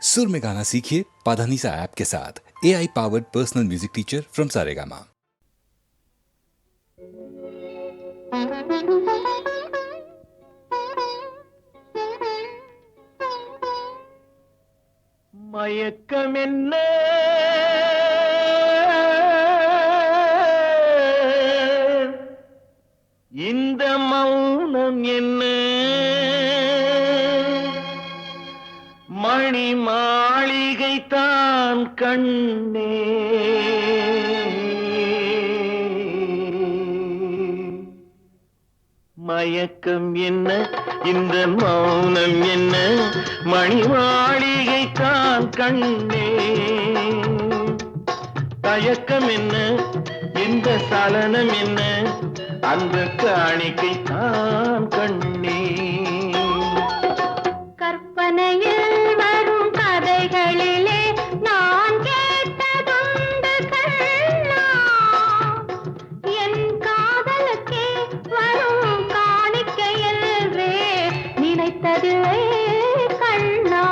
सुर में गाना सीखिए पाधानीसा ऐप के साथ। AI powered personal music teacher from Saregama. மயக்கம் என்ன இந்த மௌனம் என்ன மணி மாளிகை தான் கண்ணே மயக்கம் என்ன இந்த மௌனம் என்ன மணி மாளிகை தான் கண்ணே தயக்கம் என்ன இந்த சலனம் என்ன அந்த காணிக்கை தான் கண்ணே கற்பனையில் வரும் கதைகளிலே நான் கேட்டதுண்டு கண்ணா என் காதலுக்கே வரும் காணிக்கை என்றே நினைத்ததுவே கண்ணா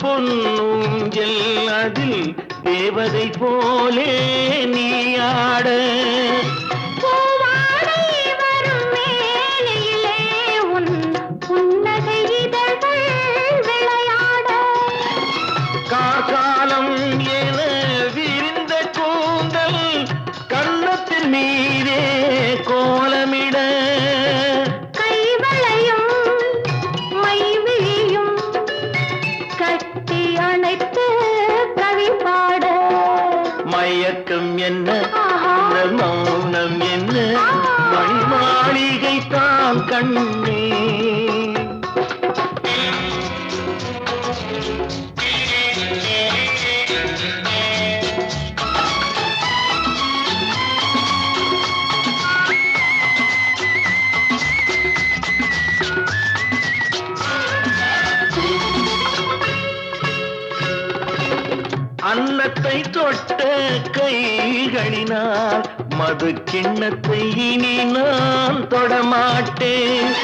பொன்னூஞ்சல் அதில் தேவதை போலே நீ ஆட வரும் மேலையிலே உன் புன்னகை இதழ்கள் விளையாட காலம் என விரிந்த கூந்தல் கன்னத்தின் மீதே கோலமிட மயக்கம் என்ன இந்த மௌனம் என்ன மணி மாளிகை தான் கண்ணே அன்னத்தை தொட்ட கைகளினால் மது கிண்ணத்தை இனி நான் தொடமாட்டேன்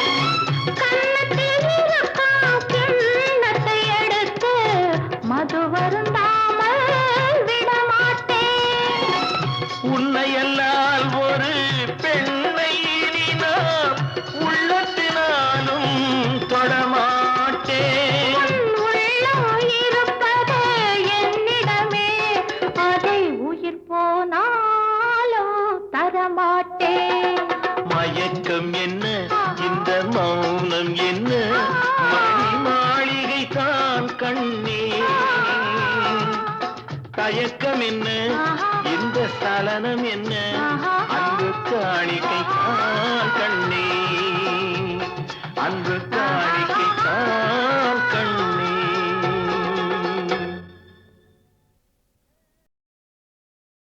கிண்ணத்தை எடுத்து மது வருந்தாமல் விடமாட்டேன் உன்னையல்லால் ஒரு பெண்ணை இனி நான் உள்ளத்தினாலும் தொடமாட்டேன் மயக்கம் என்ன இந்த மௌனம் என்ன மணி மாளிகை தான் கண்ணே தயக்கம் என்ன இந்த சலனம் என்ன அன்பு காணிக்கை தான் கண்ணே அன்பு காணிக்கை தான் கண்ணே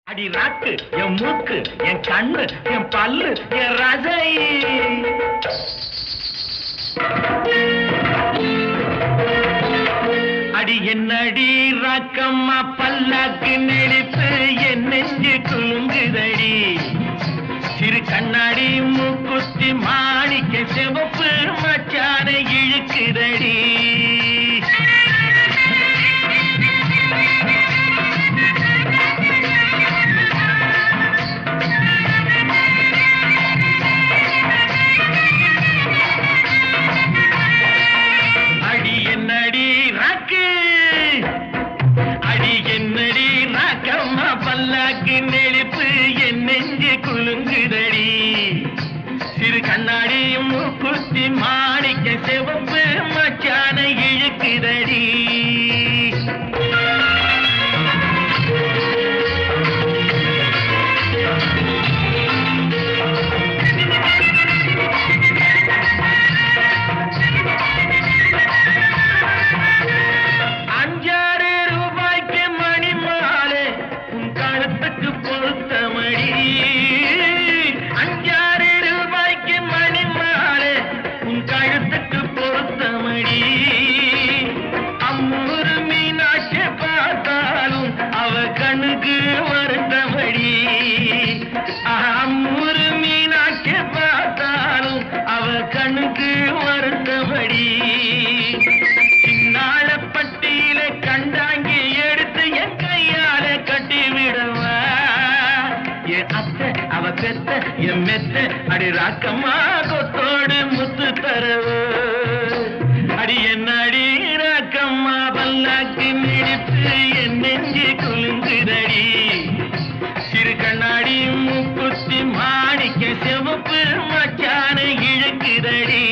அடி ராக்கு என் மூக்கு என் கண்ணு என் பல்லு என் ரசை அடி என்னடி ராக்கம்மா பல்லாக்கு நெளிப்பு என் நெஞ்சு குலுங்குதடி சிறு கண்ணாடி மூக்குத்தி மாணிக்க சிவப்பு மச்சான இழுக்குதடி நெளிப்பு என் நெஞ்சு குலுங்குதடி சிறு கண்ணாடி மூக்குத்தி மாணிக்க சிவப்பு மச்சான இழுக்கு இருக்குதடி. சின்னாளப்பட்டியில கண்டாங்கி எடுத்து என் கையால கட்டி விடவா. என் அத்தை அவ பெத்த என் மெத்த அடி ராக்கம்மா கொத்தோடு முத்து தரவு. அடி என்ன அடி ராக்கம்மா பல்லாக்கு மிடித்து என் நெஞ்சு குலுங்குதடி. சிறு கண்ணாடி மூக்குத்தி மாணிக்க சிவப்பு மச்சான இழுக்குதடி.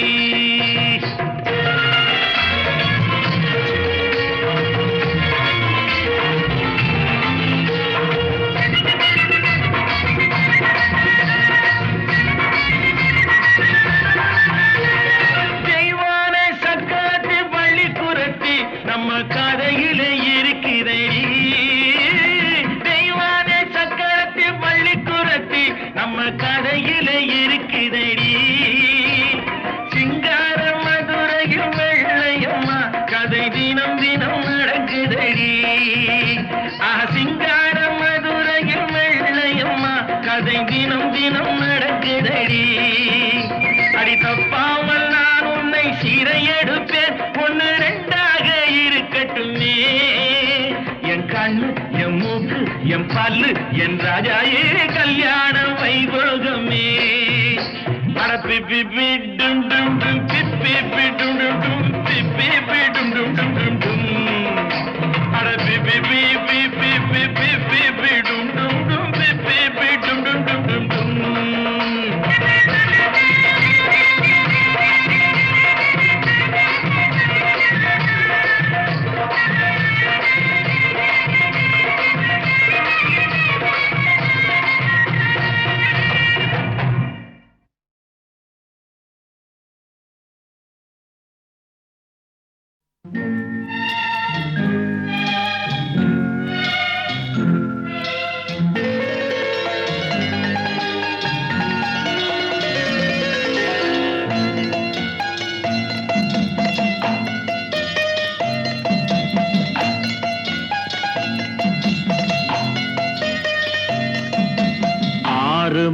நம்ம கதையில இருக்கிறடி. தெய்வான சக்கரத்தி பள்ளிக்குரத்தி நம்ம கதையில இருக்கிறடி. சிங்கார மதுரையில் வெள்ளையம்மா கதை தினம் தினம் நடக்குதடி. சிங்கார மதுரையில் வெள்ளையம்மா கதை தினம் தினம் நடக்குதடி. அடி தப்பாமல் நான் உன்னை சீரை எடுப்பேன் ஒன்னு ரெண்டாக இருக்கட்டுமே. என் கண்ணு என் மூக்கு என் பல்லு என் ராஜாயே கல்யாண வைபோகமே. அட பிப்பி டும் டும் டும் பிப்பி டும் டும் டும் பிப்பி டும் டும் டும் டும் டும். அட பிப்பி பிப்பி பிப்பி பிப்பி டும் டும் டும் பிப்பி டும் டும் டும் டும் டும்.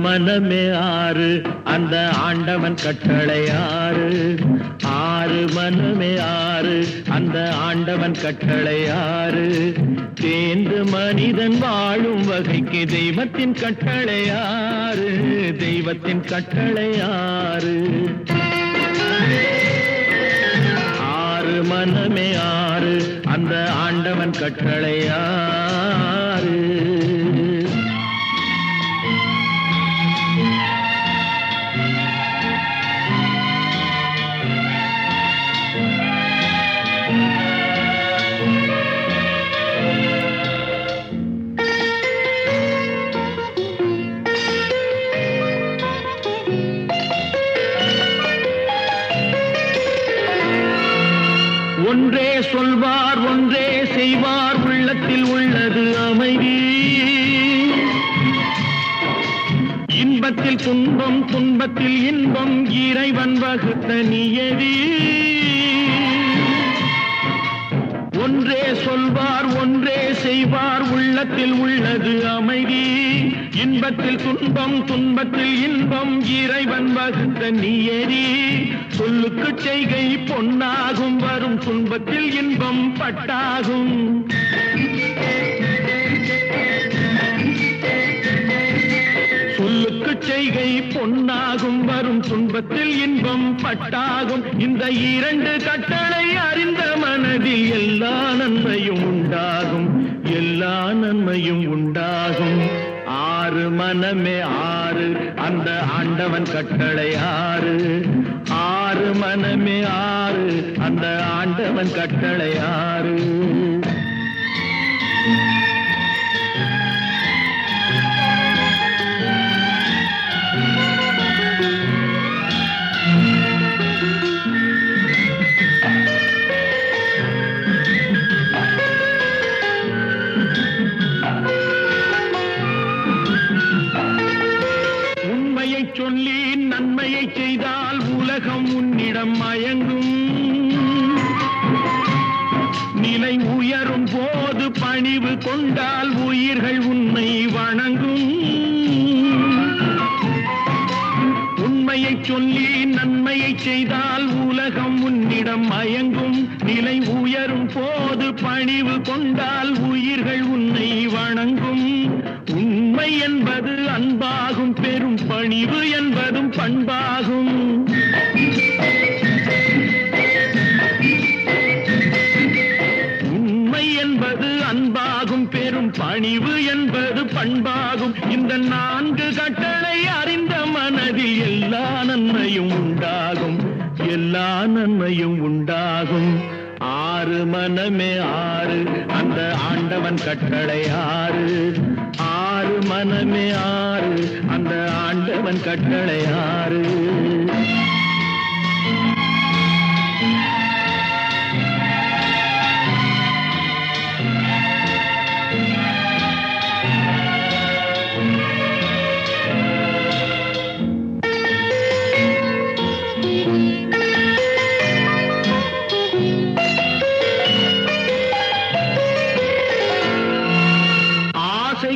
மனமே ஆறு அந்த ஆண்டவன் கட்டளை ஆறு. ஆறு மனமே ஆறு அந்த ஆண்டவன் கட்டளை ஆறு. தேர்ந்து மனிதன் வாழும் வகைக்கு தெய்வத்தின் கட்டளை ஆறு. தெய்வத்தின் கட்டளை ஆறு. ஆறு மனமே ஆறு அந்த ஆண்டவன் கட்டளை ஆறு. ஒன்றே சொல்வார் ஒன்றே செய்வார் உள்ளத்தில் உள்ளது அமைதி. இன்பத்தில் துன்பம் துன்பத்தில் இன்பம் இறைவன் வகுத்த நியதி. ஒன்றே சொல்வார் ஒன்றே செய்வார் உள்ளத்தில் உள்ளது அமைதி. இன்பத்தில் துன்பம் துன்பத்தில் இன்பம் இறைவன் வகுத்த நியதி. சொல்லுக்கு செய்கை பொன்னாகும் வரும் துன்பத்தில் இன்பம் பட்டாகும். சொல்லுக்கு செய்கை பொன்னாகும் வரும் துன்பத்தில் இன்பம் பட்டாகும். இந்த இரண்டு கட்டளை அறிந்த மனதில் எல்லா நன்மையும் உண்டாகும். எல்லா நன்மையும் உண்டாகும். ஆறு மனமே ஆறு அந்த ஆண்டவன் கட்டளை ஆறு. ஆறு மனமே ஆறு அந்த ஆண்டவன் கட்டளை ஆறு. சொல்லி நன்மையை செய்தால் உலகம் உன்னிடம் மயங்கும். நிலை உயரும் போது பணிவு கொண்டால் உயிர்கள் உன்னை வணங்கும். உண்மை உண்மையை சொல்லி நன்மையை செய்தால் உலகம் உன்னிடம் மயங்கும். நிலை உயரும் போது பணிவு கொண்டால் உயிர்கள் உன்னை வணங்கும். உண்மை என்பது அன்பாகும், பெரும் பணிவு என்பதும் பண்பாகும். உண்மை என்பது அன்பாகும், பெரும் பணிவு என்பது பண்பாகும். இந்த 4 கட்டளை அறிந்த மனதில் எல்லா நன்மையும் உண்டாகும், எல்லா நன்மையும் உண்டாகும். 6 மனமே 6 அந்த ஆண்டவன் கட்டளை 6. 6 மனமே 6 அந்த ஆண்டவன் கட்டளை 6.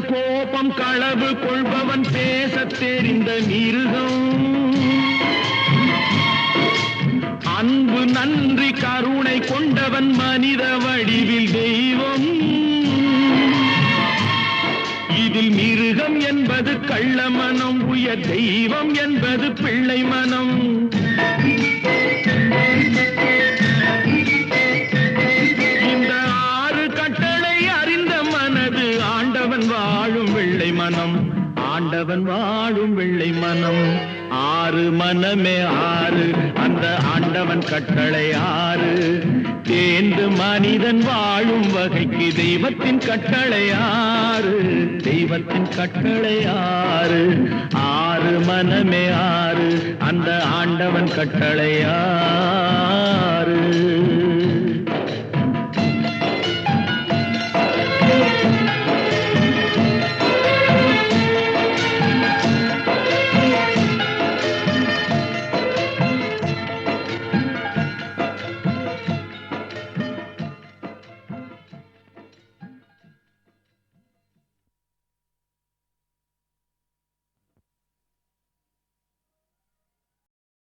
கோபம் களவு கொள்பவன் பேசத் தெரிந்த மிருகம். அன்பு நன்றி கருணை கொண்டவன் மனித வடிவில் தெய்வம். இதில் மிருகம் என்பது கள்ள மனம், உயர் தெய்வம் என்பது பிள்ளை மனம். இந்த 6 கட்டளை அறிந்த மனது ஆண்டவன் வாழும் வெள்ளை மனம், ஆண்டவன் வாழும் வெள்ளை மனம். 6 மனமே 6 அந்த ஆண்டவன் கட்டளை 6. தேர்ந்து மனிதன் வாழும் வகைக்கு தெய்வத்தின் கட்டளை 6, தெய்வத்தின் கட்டளை 6. 6 மனமே 6 அந்த ஆண்டவன் கட்டளை 6.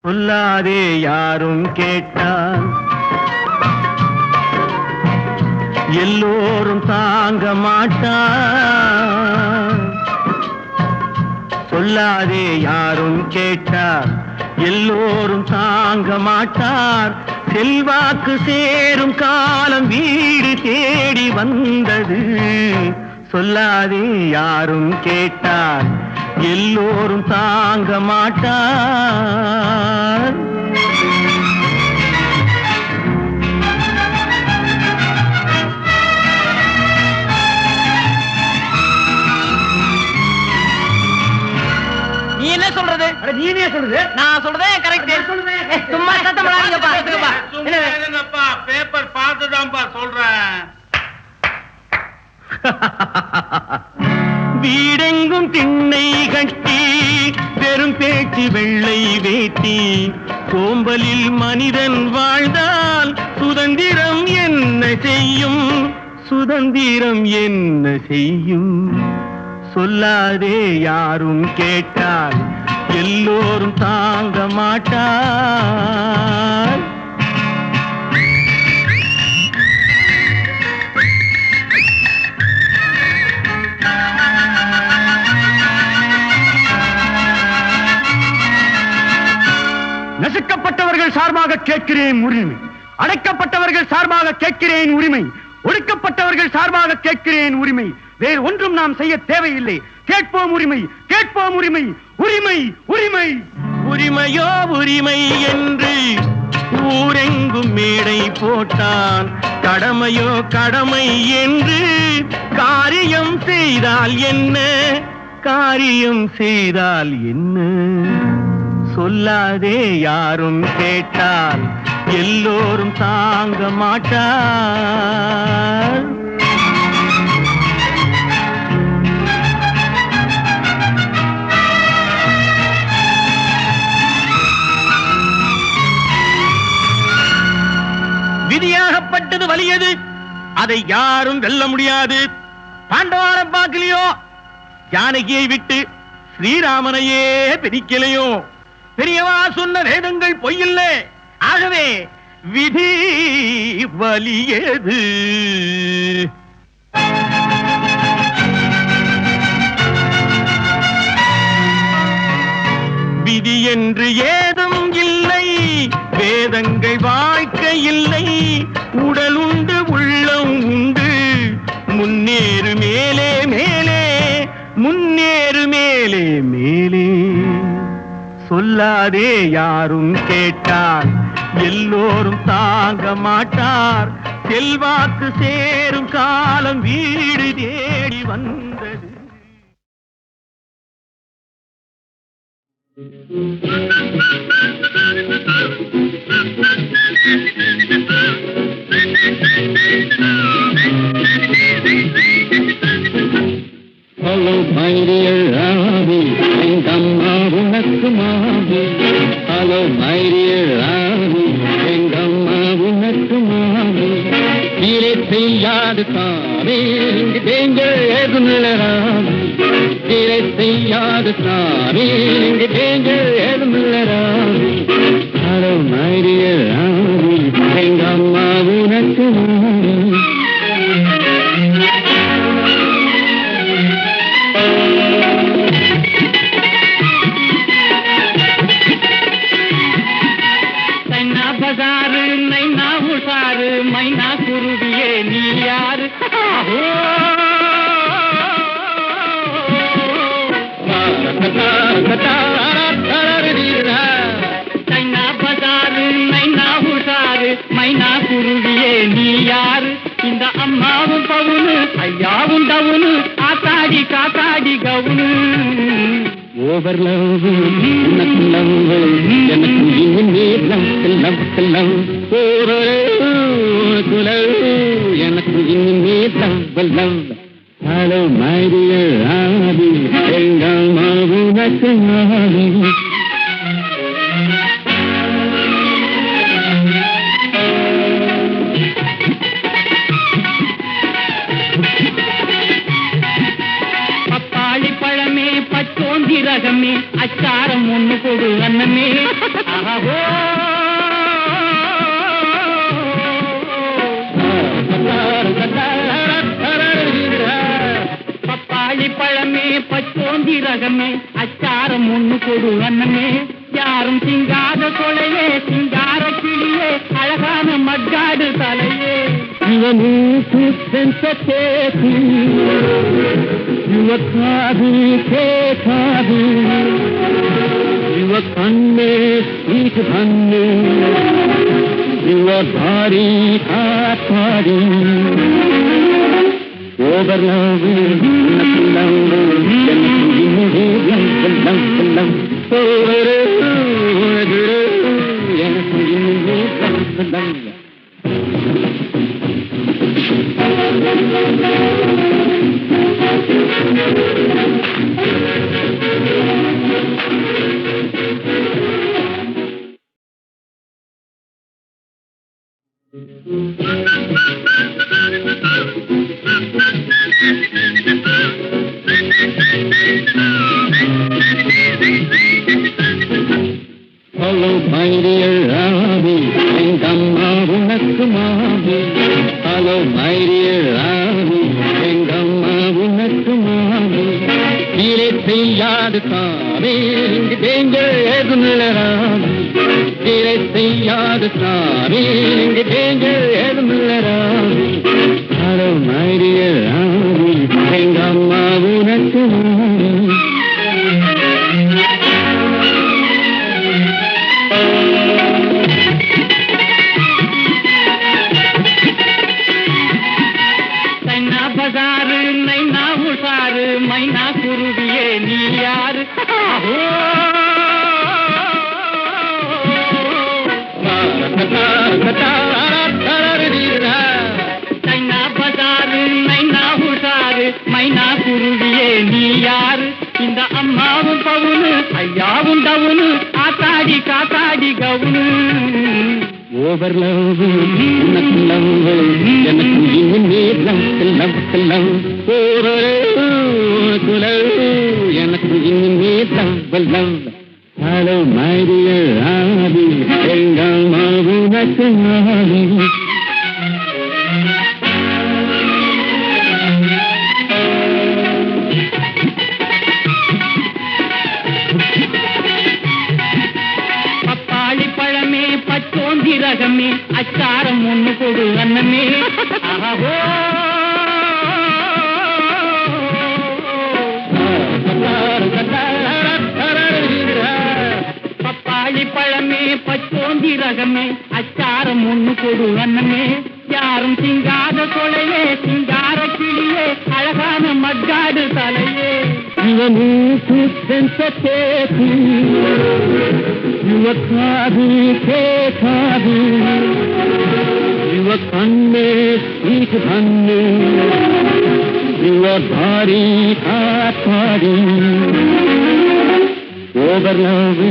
சொல்லாதே யாரும் கேட்டால் எல்லோரும் தாங்க மாட்டார். சொல்லாதே யாரும் கேட்டார் எல்லோரும் தாங்க மாட்டார். செல்வாக்கு சேரும் காலம் வீடு தேடி வந்தது. சொல்லாதே யாரும் கேட்டார் எல்லோரும் தாங்க மாட்டார். நீ என்ன சொல்றது? நீனே சொல்றது? நான் சொல்றதே கரெக்ட். சும்மா சத்தம் போடாதீங்கப்பா. பேப்பர் பார்த்துதான்ப்பா சொல்றேன். வீடெங்கும் திண்ணை கட்டி பெரும் பேச்சு வெள்ளை வேட்டி. சோம்பலில் மனிதன் வாழ்ந்தால் சுதந்திரம் என்ன செய்யும்? சுதந்திரம் என்ன செய்யும்? சொல்லாதே யாரும் கேட்டால் எல்லோரும் தாங்க மாட்டார். நசுக்கப்பட்டவர்கள் சார்பாக கேட்கிறேன் உரிமை. அடைக்கப்பட்டவர்கள் சார்பாக கேட்கிறேன் உரிமை. ஒடுக்கப்பட்டவர்கள் சார்பாக கேட்கிறேன் உரிமை. வேறு ஒன்றும் நாம் செய்ய தேவையில்லை. கேட்போம் உரிமை, கேட்போம் உரிமை. உரிமை, உரிமை. உரிமையோ உரிமை என்று ஊரெங்கும் மேடை போட்டான். கடமையோ கடமை என்று காரியம் செய்தால் என்ன? காரியம் செய்தால் என்ன? சொல்லாதே யாரும் கேட்டால் எல்லோரும் தாங்க மாட்டார். விதியாகப்பட்டது வலியது, அதை யாரும் வெல்ல முடியாது. பாண்டவார பாக்கலையோ, ஜானகியை விட்டு ஸ்ரீராமனையே பிரிக்கலையோ. பெரியவா சொன்ன வேதங்கள் பொய்யில்லை. ஆகவே விதி வலியது. விதி என்று ஏதும் இல்லை, வேதங்கள் வாழ்க்கை இல்லை. உடல் உண்டு உள்ளம் உண்டு, முன்னேறு மேலே மேலே, முன்னேறு மேலே மேலே. சொல்லாதே யாரும் கேட்டார், எல்லோரும் தாங்க மாட்டார். செல்வாக்கு சேரும் காலம் வீடு தேடி வந்தது. Hello, my dear Ravi, எங்கம்மா உனக்கு மாமி. Hello, my dear Ravi, எங்கம்மா உனக்கு மாமி. கீழே செய்யாது சாமி, இங்கு டேஞ்சர் ஏதும் இல்லை ராமி. கீழே செய்யாது சாமி, இங்கு டேஞ்சர் ஏதும் இல்லை Rami. Hello, my dear Ravi, எங்கம்மா உனக்கு மாமி. பஜாரு நைனா உஷாரு, மைனா குருவியே நீ யாரு? நைனா பஜாரு நைனா உஷாரு, மைனா குருவியே நீ யாரு? இந்த அம்மாவும் பவுனு, ஐயாவும் டவுனு, ஆத்தாடி காத்தாடி கவுனு. ஓவர் லவ் உனக்கு லவ், எனக்கு இன்னும் லவ் லவ். உனக்கு லவ், எனக்கு இன்னும் love love. Hello my dear Aadhi, எங்கள் உனக்கு ஆதி. ரகமே அச்சாரம் ஒண்ணு கொடு அண்ணமே. பப்பாளி பழமே பச்சோந்தி ரகமே அச்சாரம் ஒண்ணு கொடு அண்ணமே. யாரும் சிங்காத கொலையே, சிங்கார கிளியே, அழகான மக்காடு தலையே. கண்ணே ஸ்வீட் பண்ணு, பாரி காப்பாடி. ஓவர் லவ் எனக்கு இன்னும் Hello, my dear Ravi, எங்கம்மா உனக்கு மாமி. Hello, my dear Ravi, எங்கம்மா உனக்கு மாமி. கீழே செய்யாது சாமி, இங்கு டேஞ்சர் ஏதும் இல்லை ராமி. கீழே செய்யாது சாமி, இங்கு டேஞ்சர் ஏதும் இல்லை Rami. Hello, my dear Ravi, எங்கம்மா உனக்கு மாமி. பஜாரு நைனா உஷாரு, மைனா குருவியே நீ யாரு? நைனா பஜாரு நைனா உஷாரு, மைனா குருவியே நீ யாரு? இந்த அம்மாவும் பவுனு, ஐயாவும் டவுனு, ஆத்தாடி காத்தாடி கவுனு. ஓவர் லவ் உனக்கு லவ், எனக்கு இன்னும் லவ் லவ். உனக்கு லவ், எனக்கு இன்னும் love love. Hello my dear Aadhi எங்கள் மாவுனக்கு ஆதி பப்பாளி பழமே பச்சோந்தி ரகமே அச்சாரம் ஒண்ணு கொடு அண்ணமே ஆஹோ பப்பாளி பழமே பச்சோந்தி ரகமே அச்சாரம் ஒண்ணு கொடு அண்ணமே யாரும் சிங்காத கொலையே சிங்கார கிளியே அழகான மக்காடு தலையே இவனுக்கு சென்சேசி இவ காது கேட்காது இவ கண்ணே ஸ்வீட் கண்ணு இவ பாரி காத்தாடி ஓவர் லவ்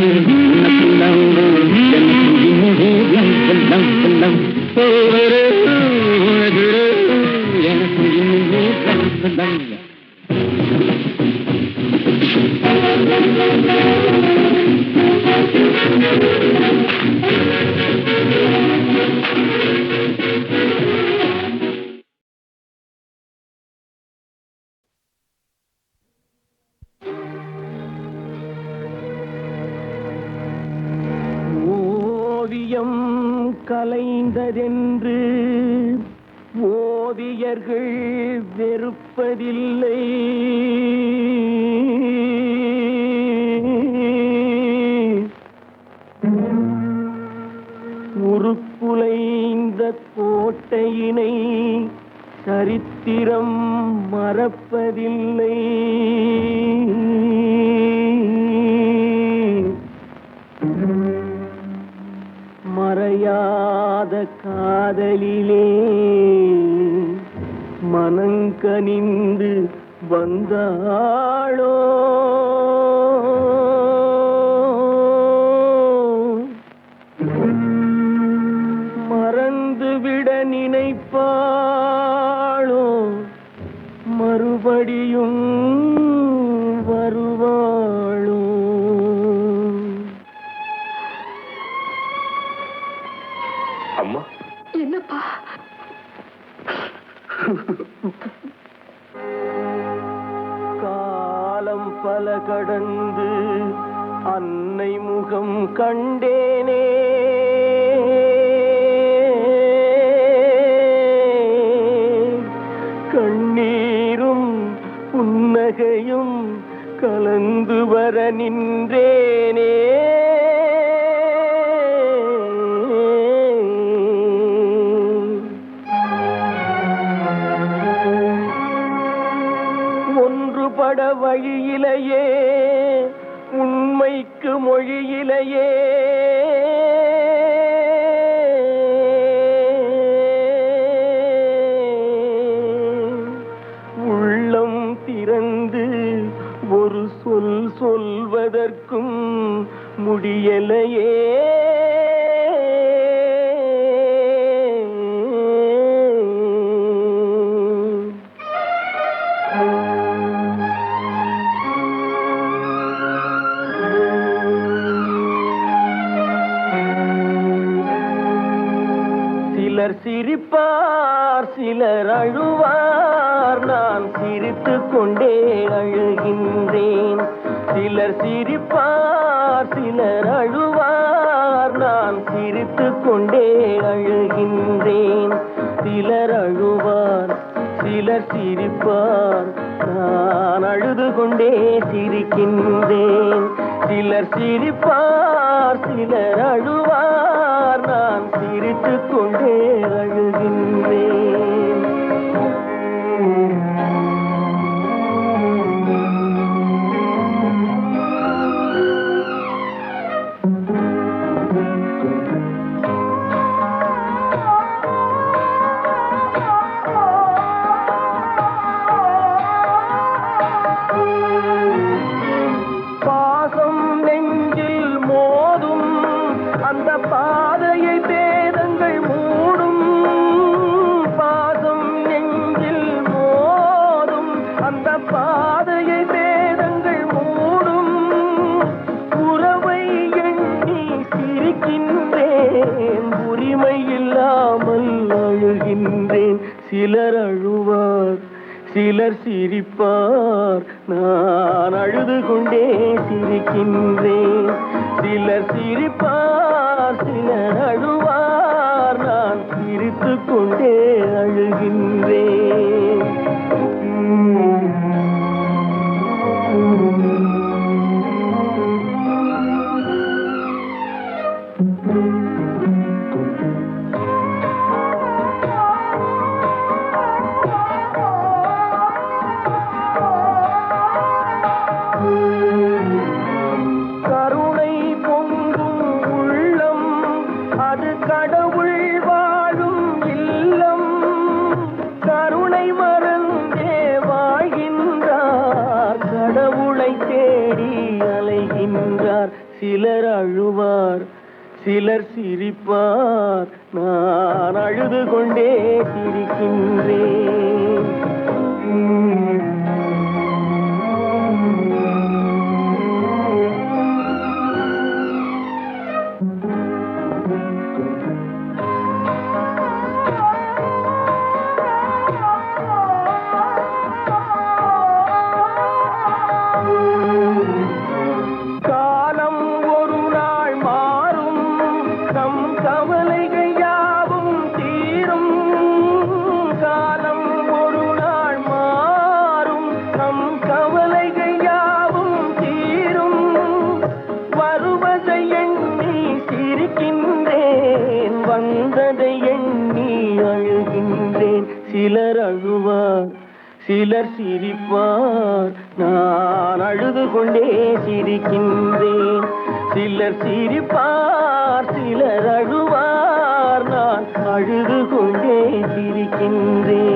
ஓவியம் கலைந்ததென்று ஓவியர்கள் வெறுப்பதில்லை உருக்குலைந்த கோட்டையினை சரித்திரம் மறப்பதில்லை மறையாத காதலிலே மனங்கனிந்து வந்தாளோ மறந்துவிட நினைப்பாளோ மறுபடியும் வருவாளோ அம்மா என்னப்பா காலம் பல கடந்து அன்னை முகம் கண்டேனே கண்ணீரும் புன்னகையும் கலந்து வர நின்றேனே ஒன்றுபட வழியிலேயே உண்மைக்கு மொழியிலேயே உள்ளம் திறந்து ஒரு சொல் சொல்வதற்கும் முடியலையே சிலர் சிரிப்பார் சிலர் அழுவார் நான் சிரித்துக் கொண்டே அழுகின்றேன் சிலர் சிரிப்பார் சிலர் அழுவார் நான் சிரித்துக் கொண்டே அழுகின்றேன் சிலர் அழுவார் சிலர் சிரிப்பார் நான் அழுது கொண்டே சிரிக்கின்றேன் சிலர் சிரிப்பார் சிலர் அழுவார் நான் சிரித்துக் கொண்டே அழுகின்றேன் பாசம் நெஞ்சில் மோதும் அந்த பாதையை பேதங்கள் மூடும் அழுகின்றேன், உரிமை இல்லாமல் அழுகின்றேன். சிலர் அழுவார், சிலர் சிரிப்பார், நான் அழுது கொண்டே சிரிக்கின்றேன். சிலர் சிரிப்பார், சிலர் அழுவார், நான் சிரித்து கொண்டே அழுகின்றேன். கருணை பொங்கும் உள்ளம், அது கடவுள் வாழும் இல்லம். கருணை மறந்தே வாழ்கின்றார், கடவுளை தேடி அலைகின்றார். சிலர் அழுவார், சிலர் சிரிப்பார், நான் அழுது கொண்டே சிரிக்கின்றேன். காலம் ஒரு நாள் மாறும், நம் கவலைகள் யாவும் தீரும். காலம் ஒரு நாள் மாறும், நம் கவலைகள் யாவும் தீரும். வருவதை எண்ணி சிரிக்கின்றேன், வந்ததை எண்ணி அழுகின்றேன். சிலர் அழுவார், சிலர் சிரிப்பார், நான் அழுது கொண்டே சிரிக்கின்றேன். சிலர் சிரிப்பார், சிலர் அழுவார், நான் அழுது கொண்டே சிரிக்கின்றேன்.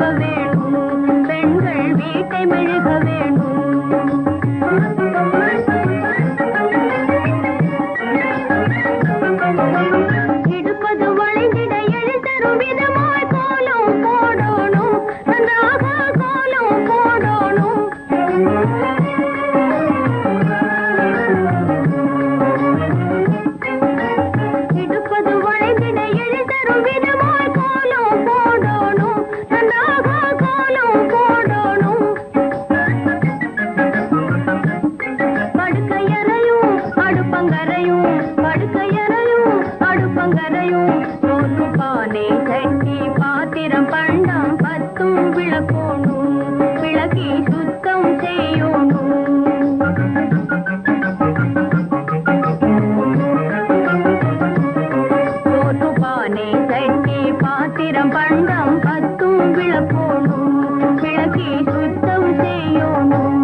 மெழுக வேணும், பெண்கள் வீட்டை மெழுக வேணும். இடுப்பது வளைந்திட எழுதரும் விதமாய் கோலம் போடணும், நன்றாக கோலம் போடணும். இடுப்பது வளைந்திட எழுதரும் விதமாய் கோலம் போடணும், நன்றாக கோலம் போடணும். படுக்கையறையும் அடுப்பங்கரையும், படுக்கையறையும் அடுப்பங்கரையும், சோறு பானை சட்டி பாத்திரம் பண்டம் பத்தும் விளக்கோணும், விளக்கி சுத்தம் செய்யணும். சோறு பானை சட்டி பாத்திரம் பண்டம் பத்தும் விளக்கோணும், விளக்கி சுத்தம் செய்யணும்.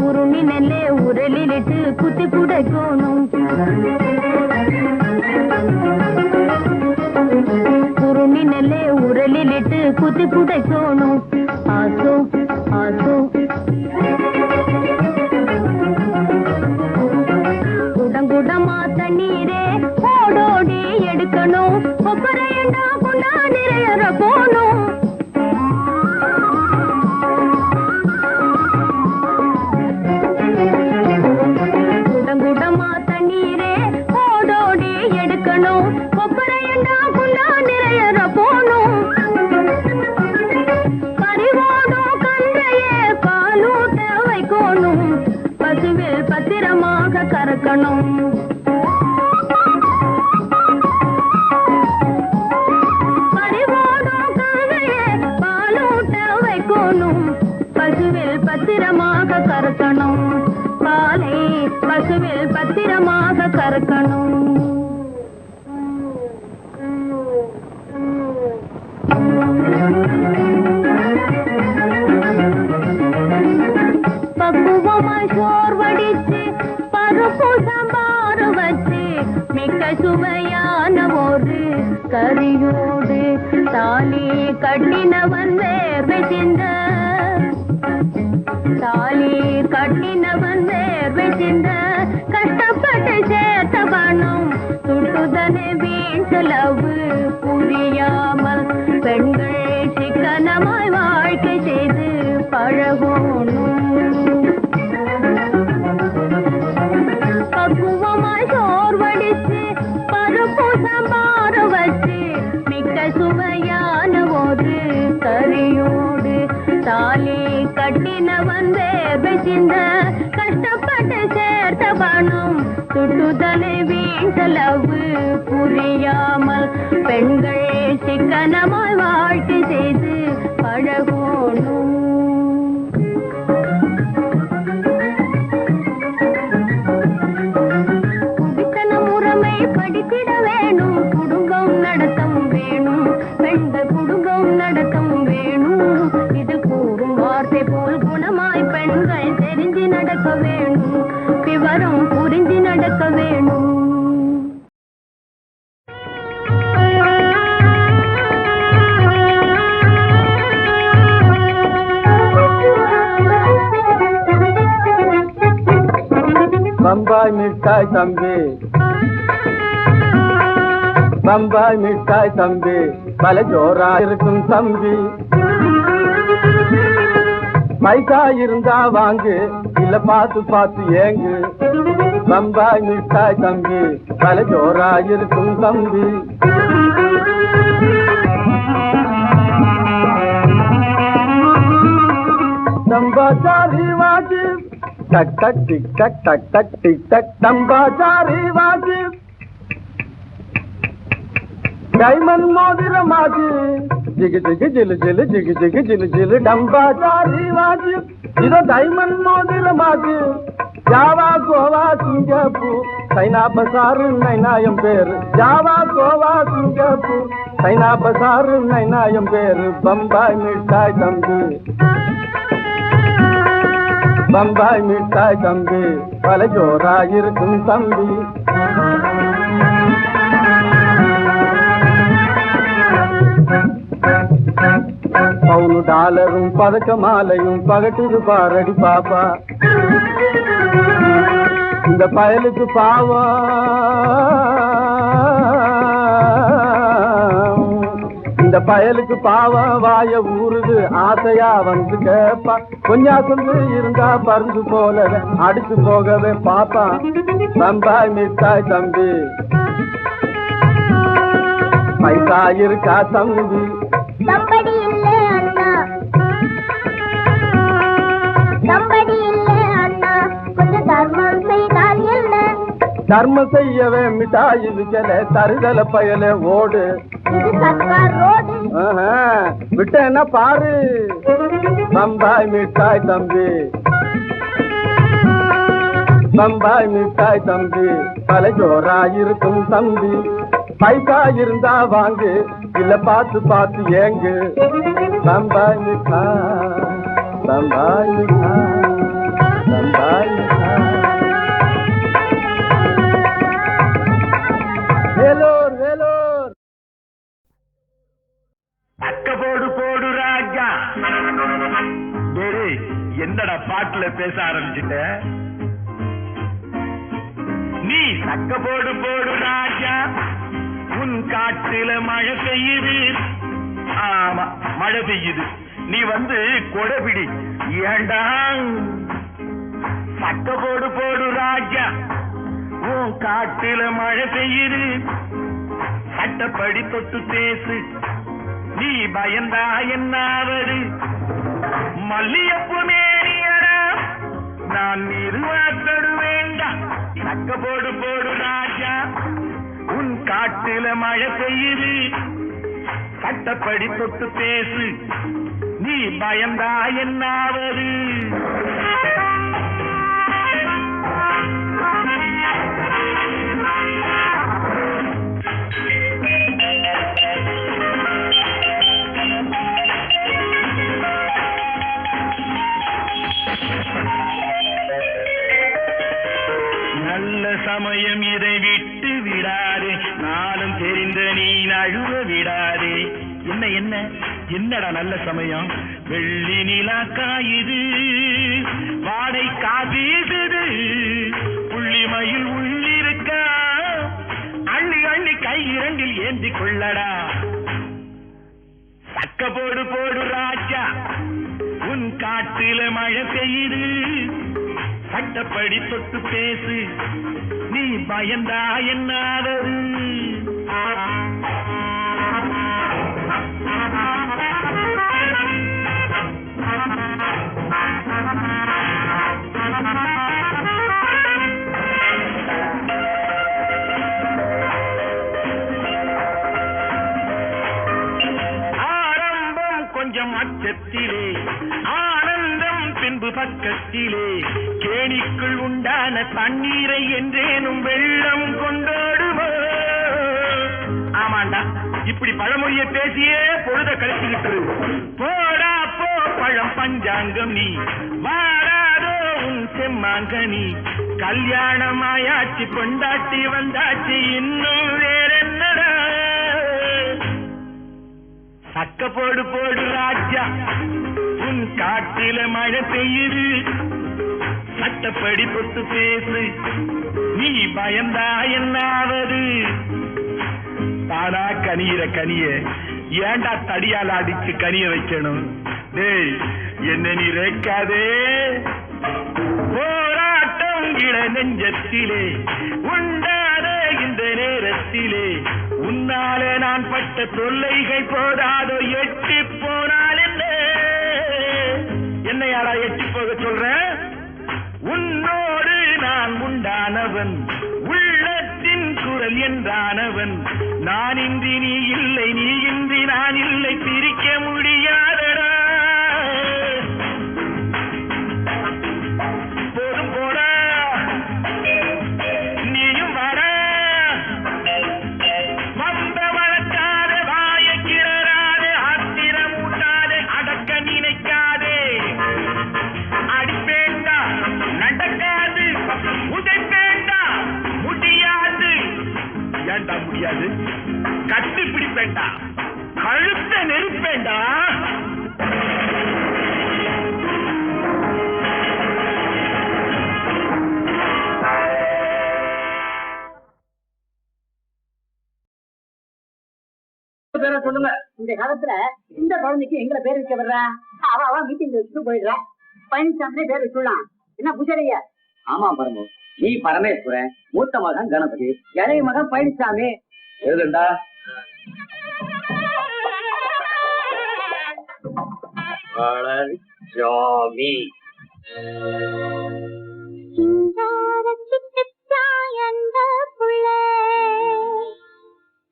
உருணி நெல்லே உரலிலிட்டு குத்தி குடைக்கணும், உருணி நெல்லே உரலிலிட்டு குத்தி குடைக்கணும். ஆசோ ஆசோ குடங்குடமா தண்ணீரே ஓடோடி எடுக்கணும், கொப்பரையண்டா கொண்டா நிறையற போணும். குடங்குடமா தண்ணீரே ஓடோடி எடுக்கணும், கொப்பரையண்டா கொண்டா நிறையற போணும். பறிவோடும் கன்றையே பாலூட்ட வைக்கணும், பசுவில் பத்திரமாக கறக்கணும். பறிவோடும் கன்றையே பாலூட்ட வைக்கணும், பசுவில் பத்திரமாக கறக்கணும். பாலை பசுவில் பத்திரமாக கறக்கணும். பக்குவமாய் சோர் வடிச்சு பருப்பு சாம்பார் வச்சு மிக்க சுவையான ஒரு கறியோடு தாலி கட்டினவன் வேர்வை சிந்த, தாலி கட்டினவன் வேர்வை சிந்த, கஷ்டப்பட்டு சேர்த்த பணம் சுட்டுதனே வீண் செலவு புரியாமல் பெண்கள் சிக்கனமாய் வாழ்க்கை செய்து பழகணும். பக்குவமாய் சோர் வடிச்சு பருப்பு சாம்பார் வச்சு மிக்க சுவையான ஒரு கறியோடு தாலி கட்டினவன் வேர்வை சிந்த, கஷ்டப்பட்டு சேர்த்த பணம் சுட்டுதலை வீண் செலவு புரியாமல் பெண்கள் சிக்கனமாய் வாழ்க்கை செய்து பழகணும். குடித்தன முறைமை படித்திட வேணும், குடும்பம் நடத்தம் வேணும், பெண்கள் குடும்பம் நடத்தம் வேணும். இதில் கூறும் வார்த்தை போல் குணமாய் பெண்கள் தெரிஞ்சு நடக்க வேணும், விவரம் புரிஞ்சு நடக்க வேணும். பம்பாய் மிட்டாய் தம்பி, பம்பாய் மிட்டாய் தம்பி, பல ஜோரா இருக்கும் தம்பி. பைசா இருந்தா வாங்கு, இல்ல பார்த்து பார்த்து ஏங்கு. பம்பாய் மிட்டாய் தம்பி, பல ஜோரா இருக்கும் தம்பி. தம்பாச்சாரி வாஜி டக் டக் டிக் டக் டக் டக் டிக் டக், தம்பாச்சாரி வாஜி டைமண்ட் மோதிரமாஜி ஜிகு ஜிகு ஜிலு ஜிலு ஜிகு ஜிகு ஜிலு ஜிலு. டம்பாச்சாரி வாஜி இதோ டைமண்ட் மோதிரமாஜி. ஜாவா கோவா சிங்கப்பூர் சைனா பசாரு நைனாயம் பேரு. ஜாவா கோவா சிங்கப்பூர் சைனா பசாரு நைனாயம் பேரு. பம்பாய் மிட்டாய் தம்பி, பம்பாய் மிட்டாய் தம்பி பல ஜோராயிருக்கும் தம்பி. பவுனு டாலரும் பதக்க மாலையும் பகட்டுது பாரடி பாப்பா. இந்த பயலுக்கு பாவம், இந்த பயலுக்கு பாவம் வாய ஊறுது ஆசையா வந்து கேப்பா. கொஞ்சாசந்து இருந்தா பருந்து போலவே அடிச்சு போகவே பாப்பா. பம்பாய் மிட்டாய் தம்பி பைசா இருக்கா தம்பி? சம்படி இல்ல அண்ணா, சம்படி இல்ல அண்ணா, கொஞ்சம் தர்மம் செய்தால் என்ன? தர்மம் செய்யவே மிட்டாய் விக்கல தருதல பயல ஓடு. இது சர்க்கார் ரோடு. விட்டேன்னா பாரு. பம்பாய் மிட்டாய் தம்பி பம்பாய் மிட்டாய் தம்பி பல ஜோராயிருக்கும் தம்பி. பைசா இருந்தா வாங்கு இல்ல பார்த்து பார்த்து ஏங்கு. பம்பாய் மிட்டாய் பம்பாய் மிட்டாய் பம்பாய் மிட்டாய். வேலூர் வேலூர். அக்க போடு போடு ராஜா. என்னடா பாட்டுல பேச ஆரம்பிச்சுட்ட நீ? சக்க போடு போடு ராஜா, உன் காட்டுல மழை பெய்யுது. ஆமா மழை பெய்யுது, நீ வந்து கொடைபிடி. ஏண்டா சக்க போடு போடு ராஜா, உன் காட்டுல மழை பெய்யுது. சட்டப்படி தொட்டு பேசு, நீ பயந்தா என்னாவது? மல்லியப்பு மேரியடா நான் நிறுவாத்தடு வேண்டாம். சக்க போடு போடு ராஜா, உன் காட்டுல மழை பெய்யுது. சட்டப்படி தொட்டு பேசு, நீ பயந்தா என்னாவது? நல்ல சமயம் இதை விட்டு விடாதே, நானும் தெரிந்த நீ நழுவ விடாதே. என்ன என்ன என்னடா நல்ல சமயம்? வெள்ளி நிலா காயுது, வாடை காபீசுது, புள்ளிமயில் உள்ளிருக்கா, அள்ளி அள்ளி கை இரண்டில் ஏந்தி கொள்ளடா. சக்க போடு போடு ராஜா, உன் காட்டில மழை பெய்யுது. சட்டப்படி தொட்டு பேசு, நீ பயந்தா என்னாவது? ஆரம்பம் கொஞ்சம் அச்சத்திலே, ஆனந்தம் பின்பு பக்கத்திலே. கேணிக்குள் உண்டான தண்ணீரை என்றேனும் வெள்ளம் கொண்டாடுமோ? ஆமாண்டா, இப்படி பழமொழியை பேசியே பொழுத கழிச்சுக்கிட்டு. போடா போ பழம் பஞ்சாங்கம் நீ, வாராதோ உன் செம்மாங்கனி. கல்யாணமாயாச்சு கொண்டாட்டி வந்தாச்சு, இன்னும் வேற என்னடா? சக்க போடு போடு ராஜா, உன் காட்டில மழை பெய்யுது. சட்டப்படி தொட்டு பேசு, நீ பயந்தா என்னாவது? தானா கனியிற கனிய ஏண்டா தடியால் அடிச்சு கனிய வைக்கணும்? டேய் என்ன நீ ரேக்காதே. போராட்டம் இட நெஞ்சத்திலே உண்டாத இந்த நேரத்திலே, உன்னால நான் பட்ட தொல்லைகள் போதாதோ எட்டி போனால் என்ன? என்னையாரா எட்டி போக சொல்ற? உன்னோடு நான் உண்டானவன், உள்ளத்தின் குரல் என்றானவன். நான் இன்றி நீ இல்லை, நீ இன்றி நான் இல்லை, பிரிக்க முடியாதடா. போதும் போடா, நீயும் வாடா. வந்த வளர்க்காத, வாய கிளறாதே, ஆத்திரம் ஊட்டாதே, அடக்க நினைக்காதே. அடிப்பேண்டா விடுவேண்டா. பேரை சொல்லுங்க. இந்த காலத்துல இந்த குழந்தைக்கு எங்களை பேர் வைக்க வர்றா? அவ மீட்டிங் வச்சுட்டு போயிடுறா. பழனிசாமி பேர் வச்சுடலாம். என்ன புஜரையா? ஆமா பரமு, நீ பரமேஸ்வரன், மூத்த மகன் கணபதி, இளைய மகன் பழனிசாமி. எழுதுண்டா. ஜாமி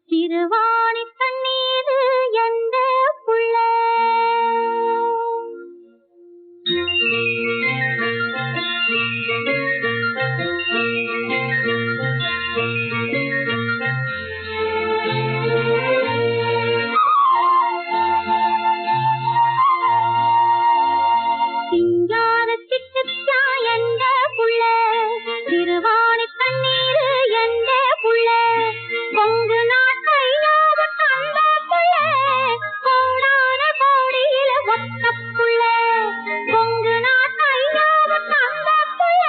திருவாணி கண்ணீர் எந்த புள்ள சிங்கார சிட்டுச்சா எந்த புள்ள திருவாணி கண்ணீர் எந்த புள்ள கொங்கு நாட்டையாவது தந்த புள்ள கோடான கோடியில ஒத்த புள்ள கொங்கு நாட்டையாவது தந்த புள்ள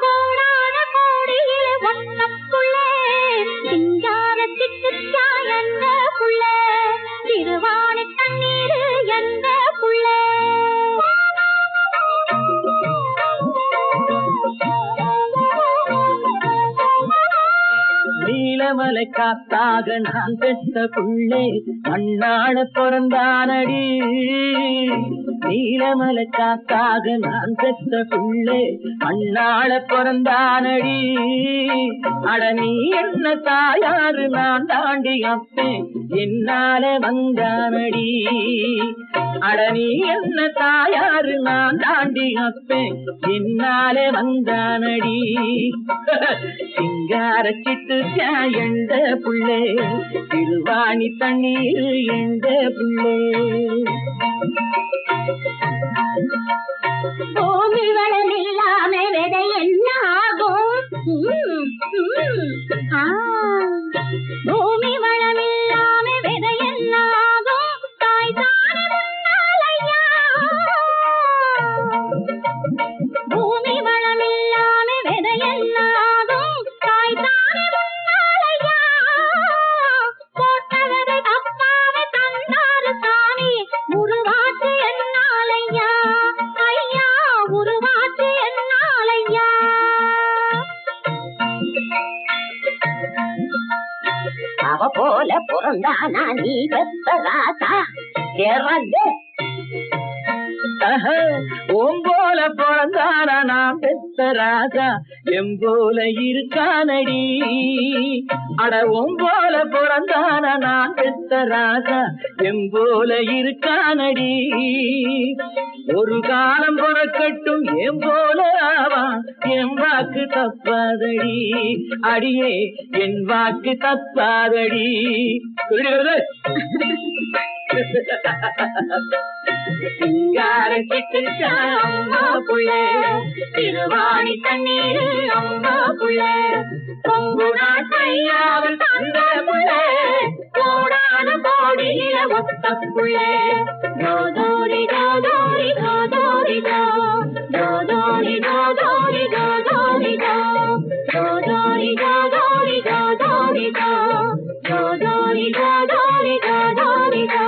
கோடான கோடியில ஒத்த புள்ள சிங்கார சிட்டுச்சா எந்த புள்ள திருவாணி கண்ணீர் எந்த புள்ள நீலமலை காத்தாக நான் பெற்ற புள்ளே மண்ணாள பிறந்தானடி. நீலமலை காத்தாக நான் பெற்ற புள்ளே மண்ணாள பிறந்தானடி. அட நீ என்ன தாயாரு நான் தாண்டி அப்பேன் என்னால வந்தானடி. அட நீ என்ன தாயாரு நான் தாண்டி அப்பேன் என்னால வந்தானடி. சிங்கார சிட்டு எந்த புள்ளே திருவாணி தண்ணீர் எந்த புள்ளே. பூமி வளம் இல்லாம விதை என்ன ஆகும்? பூமி வளம் இல்லாம விதை என்ன ஆகும்? தாய் தானே முன்னாலையா. பூமி வளம் இல்லாம விதை என்ன ஆகும்? தாய் தானே முன்னாலையா. போட்டவரை தப்பாவே தந்தாரு சாமி உருவாச்சு என்னாலையா. ஐயா உருவாச்சு என்னாலையா. அவ போல பிறந்தானா நீ பெத்த ராசா இறந்து. ஓம்போல பிறந்தானா நான் பெத்த ராசா எம்போல இருக்கானடி. அட ஓம்போல பிறந்தானா நான் பெத்த ராசா எம்போல இருக்கானடி. ஒரு காலம் பிறக்கட்டும் என் போல ஆவான் என் வாக்கு தப்பாதடி. அடியே என் வாக்கு தப்பாதடி. சிங்கார சிட்டுச்சா அம்மா புள்ளே திருவாணி தண்ணீர் அம்மா புள்ளே கொங்கு நாட்டையாவில் தந்த புள்ளே கோடான கோடியில ஒத்த புள்ளே. கோதோரி கோதோரி கோதோரி கோ கோதோரி கோதோரி கோதோரி கோ கோதோரி கோதோரி கோதோரி கோ கோதோரி கோதோரி கோதோரி கோ.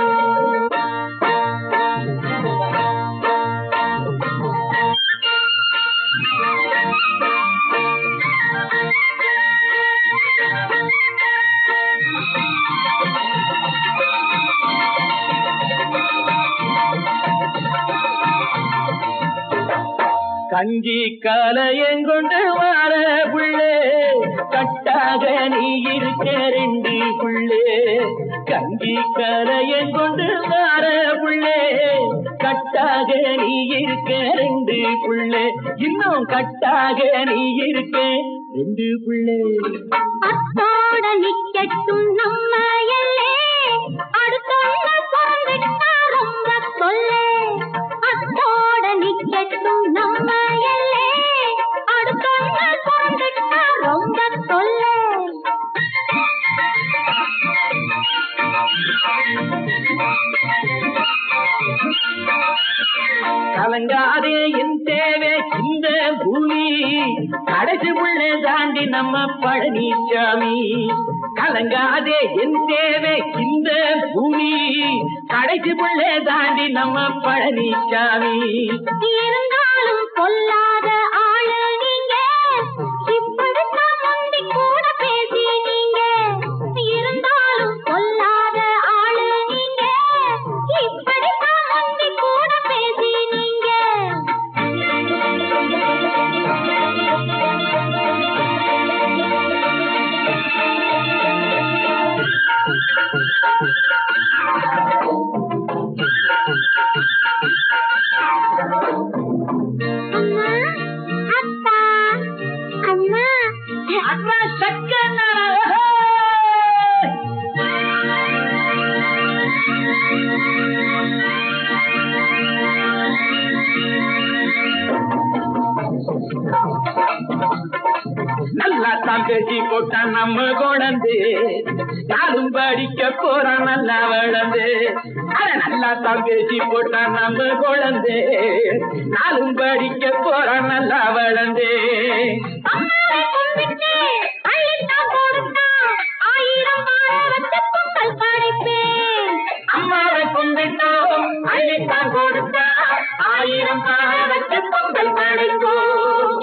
கஞ்சி கலையங்கொண்டு வார புள்ளே கட்டாக நீ இருக்க ரெண்டு புள்ளே. கஞ்சி கலையங்கொண்டு வார புள்ளே கட்டாக நீ இருக்க ரெண்டு புள்ளே. இன்னும் கட்டாக நீ இருக்க ரெண்டு புள்ளே. அத்தோட நிக்கட்டும் நம்ம எல்லே அடுத்தவங்க பிறந்துட்டா ரொம்ப தொல்லை. அத்தோட நிக்கட்டும் நம்ம எல்லே அடுத்தவங்க பிறந்துட்டா ரொம்ப தொல்லை. கலங்காதே என் தேவை இந்த பூமி கடைசி உள்ள தாண்டி நம்ம பழனிசாமி கலங்காதே என் தேவை இந்த பூமி கடைசி உள்ள தாண்டி நம்ம பழனிசாமி இருந்தாலும் சொல்லாத ஆளு நீங்க இப்படித்தான் முந்தி கூட பேசி நீங்க இருந்தாலும் சொல்லாத ஆளு நீங்க இப்படித்தான் முந்தி கூட பேசி நீங்க அம்மா அப்பா அம்மா அண்ணா சக்கனா நல்லா தான் பேசி போட்டான் நம்ம குழந்தை யாரும் படிக்க போறான் நல்லா வளர்ந்து நல்லா தான் பேசி போட்டான் நம்ம குழந்தை நாளும் படிக்க போறான் நல்லா வளர்ந்து அம்மாவை கும்பிட்டு அள்ளித்தான் கொடுத்தான் 1000 மாலை வச்சு பொங்கல் படைப்பேன் அம்மாவை கும்பிட்டோம் அள்ளித்தான் கொடுத்தா 1000 மாலை வச்சு பொங்கல் படைப்போம்